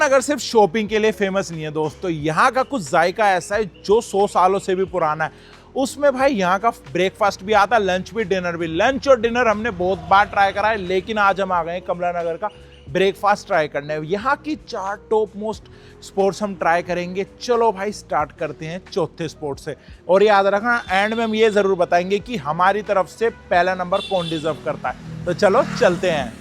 नगर सिर्फ शॉपिंग के लिए फेमस नहीं है दोस्तों, यहाँ का कुछ जायका ऐसा है जो 100 सालों से भी पुराना है। उसमें भाई यहाँ का ब्रेकफास्ट भी आता है, लंच भी, डिनर भी। लंच और डिनर हमने बहुत बार ट्राई करा है, लेकिन आज हम आ गए कमला नगर का ब्रेकफास्ट ट्राई करने। यहाँ की 4 टॉप मोस्ट स्पॉट्स हम ट्राई करेंगे। चलो भाई स्टार्ट करते हैं चौथे स्पॉट से। और याद रखना, एंड में हम ये जरूर बताएंगे कि हमारी तरफ से पहला नंबर कौन डिजर्व करता है। तो चलो चलते हैं।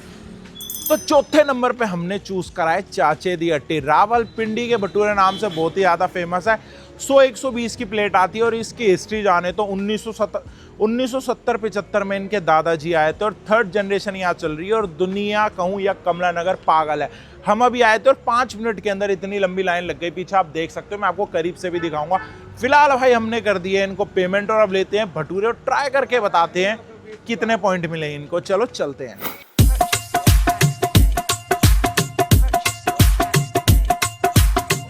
तो चौथे नंबर पे हमने चूज करा है चाचे दी हट्टी। रावलपिंडी के भटूरे नाम से बहुत ही ज़्यादा फेमस है। 100-120 की प्लेट आती है और इसकी हिस्ट्री जाने तो 1970-75 में इनके दादाजी आए थे और 3rd जनरेशन यहाँ चल रही है। और दुनिया कहूँ या कमला नगर पागल है। हम अभी आए थे और 5 मिनट के अंदर इतनी लंबी लाइन लग गई पीछे, आप देख सकते हो। मैं आपको करीब से भी दिखाऊंगा। फिलहाल भाई हमने कर दिए इनको पेमेंट और अब लेते हैं भटूरे और ट्राई करके बताते हैं कितने पॉइंट मिले इनको। चलो चलते हैं।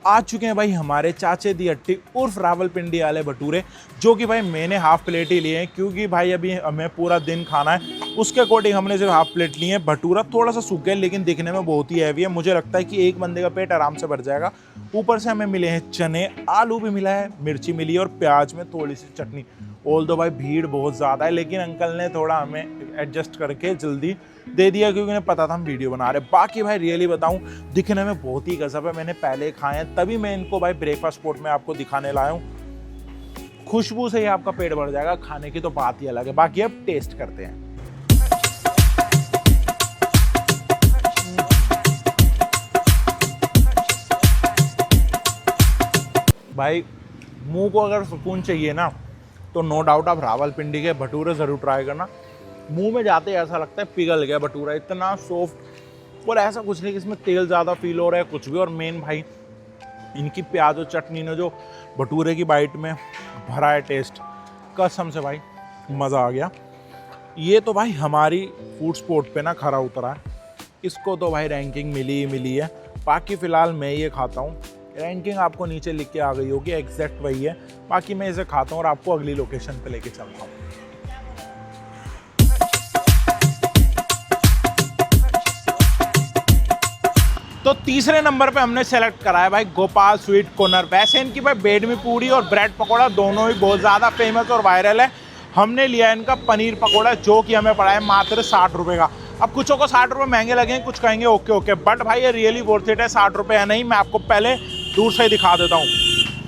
आ चुके हैं भाई हमारे चाचे दी हट्टी उर्फ रावलपिंडी वाले भटूरे, जो कि भाई मैंने हाफ प्लेट ही लिए हैं क्योंकि भाई अभी हमें पूरा दिन खाना है। उसके अकॉर्डिंग हमने सिर्फ हाफ प्लेट लिए हैं। भटूरा थोड़ा सा सूख गया लेकिन दिखने में बहुत ही हैवी है। मुझे लगता है कि एक बंदे का पेट आराम से भर जाएगा। ऊपर से हमें मिले हैं चने, आलू भी मिला है, मिर्ची मिली है और प्याज में थोड़ी सी चटनी। ऑल दो भाई भीड़ बहुत ज़्यादा है, लेकिन अंकल ने थोड़ा हमें एडजस्ट करके जल्दी दे दिया क्योंकि उन्हें पता था हम वीडियो बना रहे। बाकी भाई रियली बताऊं, दिखने में बहुत ही गजब है। मैंने पहले खाए हैं तभी मैं इनको भाई ब्रेकफास्ट स्पॉट में आपको दिखाने लाया हूँ। खुशबू से ही आपका पेट भर जाएगा, खाने की तो बात ही अलग है। बाकी अब टेस्ट करते हैं। भाई मुंह को अगर सुकून चाहिए ना तो नो डाउट आप रावलपिंडी के भटूरे ज़रूर ट्राई करना। मुंह में जाते ऐसा लगता है पिघल गया भटूरा, इतना सॉफ्ट। और ऐसा कुछ नहीं कि इसमें तेल ज़्यादा फील हो रहा है कुछ भी। और मेन भाई इनकी प्याज और चटनी ने जो भटूरे की बाइट में भरा है टेस्ट, कसम से भाई मज़ा आ गया। ये तो भाई हमारी फूड स्पॉट पे ना खरा उतरा है। इसको तो भाई रैंकिंग मिली ही मिली है। बाकी फ़िलहाल मैं ये खाता हूँ। रैंकिंग आपको नीचे लिख के आ गई होगी, एग्जैक्ट वही है। बाकी मैं इसे खाता हूँ और आपको अगली लोकेशन पे लेके चलता हूँ। तो तीसरे नंबर पे हमने सेलेक्ट करा है भाई गोपाल स्वीट कॉर्नर। वैसे इनकी भाई बेडमी पूड़ी और ब्रेड पकौड़ा दोनों ही बहुत ज़्यादा फेमस और वायरल है। हमने लिया इनका पनीर पकौड़ा, जो कि हमें पड़ा है मात्र 60 रुपये का। अब कुछों को 60 रुपये महंगे लगे, कुछ कहेंगे ओके ओके, बट भाई ये रियली वर्थ इट है। 60 रुपये या नहीं, मैं आपको पहले दूर से ही दिखा देता हूँ।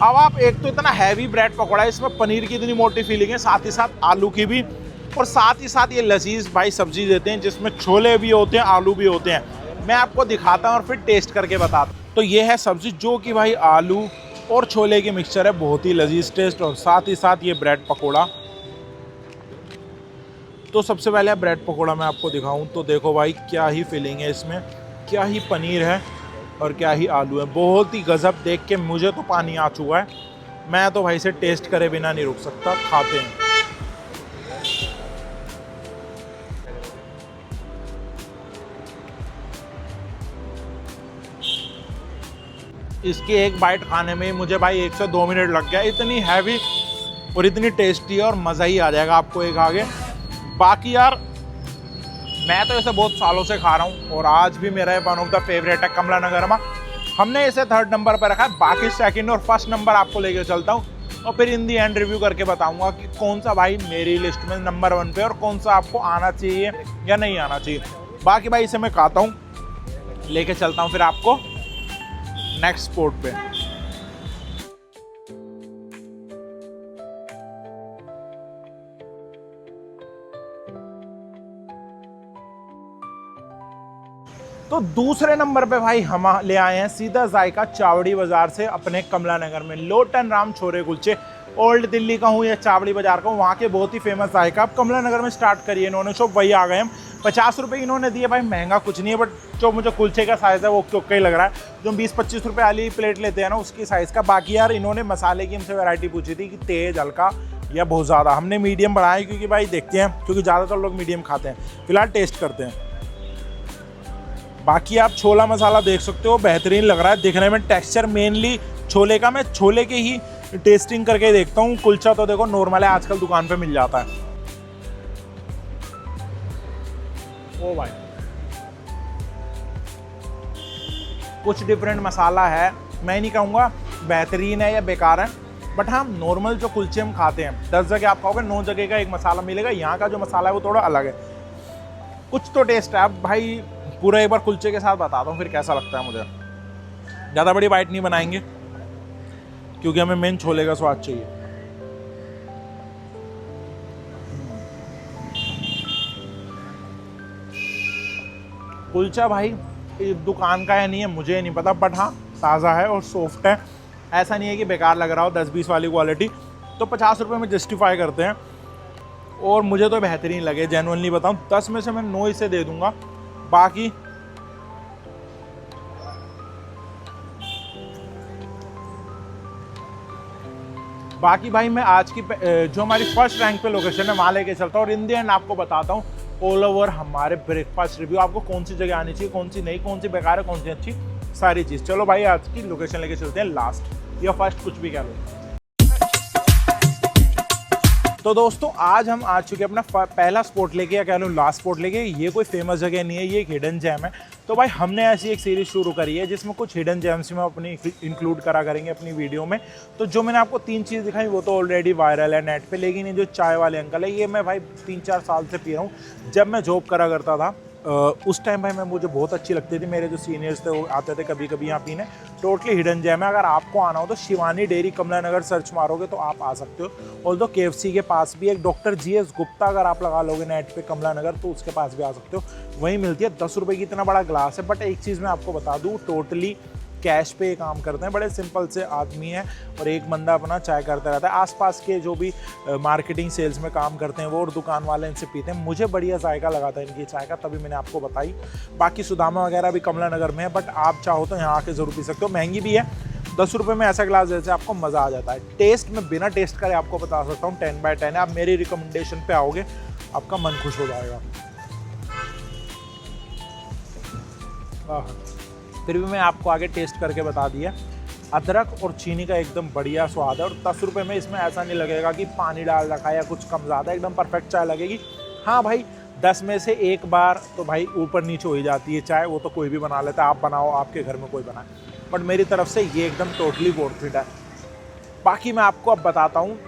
अब आप एक तो इतना हैवी ब्रेड पकौड़ा है, इसमें पनीर की इतनी मोटी फीलिंग है, साथ ही साथ आलू की भी, और साथ ही साथ ये लजीज भाई सब्जी देते हैं जिसमें छोले भी होते हैं, आलू भी होते हैं। मैं आपको दिखाता हूँ और फिर टेस्ट करके बताता हूँ। तो ये है सब्जी, जो कि भाई आलू और छोले की मिक्सचर है, बहुत ही लजीज टेस्ट। और साथ ही साथ ये ब्रेड पकौड़ा। तो सबसे पहले ब्रेड पकौड़ा मैं आपको दिखाऊं तो देखो भाई क्या ही फीलिंग है इसमें, क्या ही पनीर है और क्या ही आलू है। बहुत ही गजब, देख के मुझे तो पानी आ चुका है। मैं तो भाई से टेस्ट करे बिना नहीं रुक सकता। खाते हैं। इसकी एक बाइट खाने में मुझे भाई 1 से 2 मिनट लग गया। इतनी हैवी और इतनी टेस्टी है और मज़ा ही आ जाएगा आपको एक आगे। बाकी यार मैं तो इसे बहुत सालों से खा रहा हूँ और आज भी मेरा वन ऑफ द फेवरेट है कमला नगर में। हमने इसे 3rd नंबर पर रखा है। बाकी 2nd और 1st नंबर आपको लेके चलता हूँ और फिर इन दी एंड रिव्यू करके बताऊंगा कि कौन सा भाई मेरी लिस्ट में नंबर 1 पे और कौन सा आपको आना चाहिए या नहीं आना चाहिए। बाकी भाई इसे मैं खाता हूँ, लेके चलता हूँ फिर आपको नेक्स्ट स्पॉट पे। तो दूसरे नंबर पे भाई हम ले आए हैं सीधा जायका चावड़ी बाजार से अपने कमला नगर में। लोटन राम छोले कुलचे, ओल्ड दिल्ली का हूँ या चावड़ी बाजार का हूँ, वहाँ के बहुत ही फेमस जायका। अब कमला नगर में स्टार्ट करिए इन्होंने शॉप, वही आ गए हम। 50 रुपये इन्होंने दिए भाई, महंगा कुछ नहीं है, बट जो मुझे कुलचे का साइज़ है वो ओके लग रहा है। जो 20-25 रुपये वाली प्लेट लेते हैं ना, उसकी साइज़ का। बाकी यार इन्होंने मसाले की हमसे वैरायटी पूछी थी कि तेज़, हल्का या बहुत ज़्यादा। हमने मीडियम बढ़ाया क्योंकि भाई देखते हैं, क्योंकि ज़्यादातर लोग मीडियम खाते हैं। फिलहाल टेस्ट करते हैं। बाकी आप छोला मसाला देख सकते हो, बेहतरीन लग रहा है दिखने में। टेक्सचर मेनली छोले का, मैं छोले के ही टेस्टिंग करके देखता हूँ। कुलचा तो देखो नॉर्मल है, आजकल दुकान पे मिल जाता है। ओ भाई कुछ डिफरेंट मसाला है, मैं नहीं कहूँगा बेहतरीन है या बेकार है, बट हाँ नॉर्मल जो कुलचे हम खाते हैं 10 जगह आप खाओगे 9 जगह का एक मसाला मिलेगा, यहाँ का जो मसाला है वो थोड़ा अलग है, कुछ तो टेस्ट है। अब भाई पूरा एक बार कुलचे के साथ बताता हूँ फिर कैसा लगता है मुझे। ज़्यादा बड़ी बाइट नहीं बनाएंगे क्योंकि हमें मेन छोले का स्वाद चाहिए। कुलचा भाई दुकान का है नहीं है मुझे नहीं पता, बट हाँ ताज़ा है और सॉफ्ट है, ऐसा नहीं है कि बेकार लग रहा हो। 10-20 वाली क्वालिटी तो 50 रुपये में जस्टिफाई करते हैं और मुझे तो बेहतरीन लगे, जेन्युइनली बताऊं 10 में से मैं 9 इसे दे दूंगा। बाकी भाई मैं आज की जो हमारी फर्स्ट रैंक पे लोकेशन है वहाँ लेके चलता हूँ और इन दी एंड आपको बताता हूँ ऑल ओवर हमारे ब्रेकफास्ट रिव्यू, आपको कौन सी जगह आनी चाहिए, कौन सी नहीं, कौन सी बेकार है, कौन सी अच्छी, सारी चीज़। चलो भाई आज की लोकेशन लेके चलते हैं, लास्ट या फर्स्ट कुछ भी कह लो। तो दोस्तों आज हम आ चुके हैं अपना पहला स्पॉट लेके या कह लो लास्ट स्पॉट लेके। ये कोई फेमस जगह नहीं है, ये एक हिडन जेम है। तो भाई हमने ऐसी एक सीरीज शुरू करी है जिसमें कुछ हिडन जेम्स में अपनी इंक्लूड करा करेंगे अपनी वीडियो में। तो जो मैंने आपको 3 चीज़ दिखाई वो तो ऑलरेडी वायरल है नेट पे, लेकिन ये जो चाय वाले अंकल है ये मैं भाई 3-4 साल से पी रहा हूँ। जब मैं जॉब करा करता था उस टाइम भाई मुझे बहुत अच्छी लगती थी, मेरे जो सीनियर्स थे वो आते थे कभी कभी यहाँ पीने। टोटली हिडन जेम है, अगर आपको आना हो तो शिवानी डेयरी कमला नगर सर्च मारोगे तो आप आ सकते हो। ऑल्दो KFC के पास भी एक डॉक्टर GS गुप्ता अगर आप लगा लोगे नेट पे कमला नगर तो उसके पास भी आ सकते हो, वहीं मिलती है। 10 रुपये की इतना बड़ा ग्लास है। बट एक चीज़ मैं आपको बता दूँ, टोटली कैश पे काम करते हैं, बड़े सिंपल से आदमी हैं और एक बंदा अपना चाय करता रहता है। आसपास के जो भी मार्केटिंग सेल्स में काम करते हैं वो और दुकान वाले इनसे पीते हैं। मुझे बढ़िया जायका लगा था इनकी चाय का, तभी मैंने आपको बताई। बाकी सुदामा वगैरह भी कमला नगर में है, बट आप चाहो तो यहाँ आके ज़रूर पी सकते हो। महंगी भी है, 10 रुपये में ऐसा ग्लास जैसे आपको मज़ा आ जाता है। टेस्ट में बिना टेस्ट करे आपको बता सकता हूँ 10/10 है। आप मेरी रिकमेंडेशन पे आओगे आपका मन खुश हो जाएगा। फिर भी मैं आपको आगे टेस्ट करके बता दिया। अदरक और चीनी का एकदम बढ़िया स्वाद है और 10 रुपये में इसमें ऐसा नहीं लगेगा कि पानी डाल रखा है या कुछ कम ज़्यादा, एकदम परफेक्ट चाय लगेगी। हाँ भाई 10 में से एक बार तो भाई ऊपर नीचे हो ही जाती है चाय, वो तो कोई भी बना लेता है, आप बनाओ आपके घर में कोई बनाए, बट मेरी तरफ से ये एकदम टोटली वर्थ इट है। बाकी मैं आपको अब बताता हूँ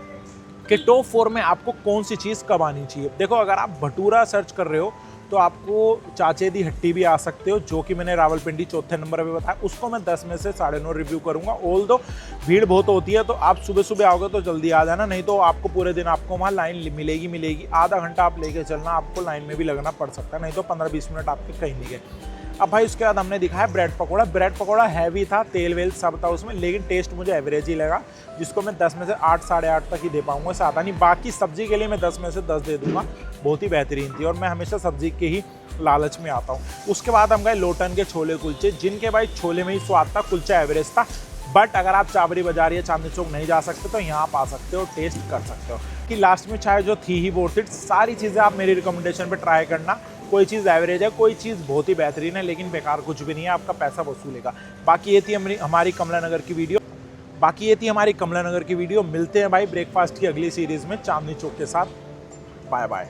कि टॉप 4 में आपको कौन सी चीज़ कब आनी चाहिए। देखो अगर आप भटूरा सर्च कर रहे हो तो आपको चाचे दी हट्टी भी आ सकते हो, जो कि मैंने रावलपिंडी 4थे नंबर पे बताया। उसको मैं 10 में से 9.5 रिव्यू करूंगा। ऑल दो भीड़ बहुत होती है, तो आप सुबह सुबह आओगे तो जल्दी आ जाना, नहीं तो आपको पूरे दिन आपको वहाँ लाइन मिलेगी। आधा घंटा आप लेके चलना, आपको लाइन में भी लगना पड़ सकता है, नहीं तो 15-20 मिनट आपके कहीं नहीं गए। अब भाई उसके बाद हमने दिखाया bread pakora. Bread pakora heavy था, तेल वेल सब था उसमें, लेकिन टेस्ट मुझे एवरेज ही लगा, जिसको मैं 10 में से 8 8.5 तक ही दे पाऊंगा, ज़्यादा नहीं। बाकी सब्जी के लिए मैं 10 में से 10 दे दूंगा, बहुत ही बेहतरीन थी और मैं हमेशा सब्जी के ही लालच में आता हूँ। उसके बाद हम गए लोटन के छोले कुलचे, जिनके भाई छोले में ही स्वाद था, कुलचा एवरेज था। बट अगर आप चाबरी बाजार या चांदनी चौक नहीं जा सकते तो यहाँ आप आ सकते हो, टेस्ट कर सकते हो। कि लास्ट में चाय जो थी ही वर्थ इट। सारी चीज़ें आप मेरी रिकमेंडेशन पे ट्राई करना, कोई चीज़ एवरेज है, कोई चीज़ बहुत ही बेहतरीन है, लेकिन बेकार कुछ भी नहीं है, आपका पैसा वसूलेगा। बाकी ये थी हमारी कमला नगर की वीडियो। मिलते हैं भाई ब्रेकफास्ट की अगली सीरीज़ में चांदनी चौक के साथ। Bye bye.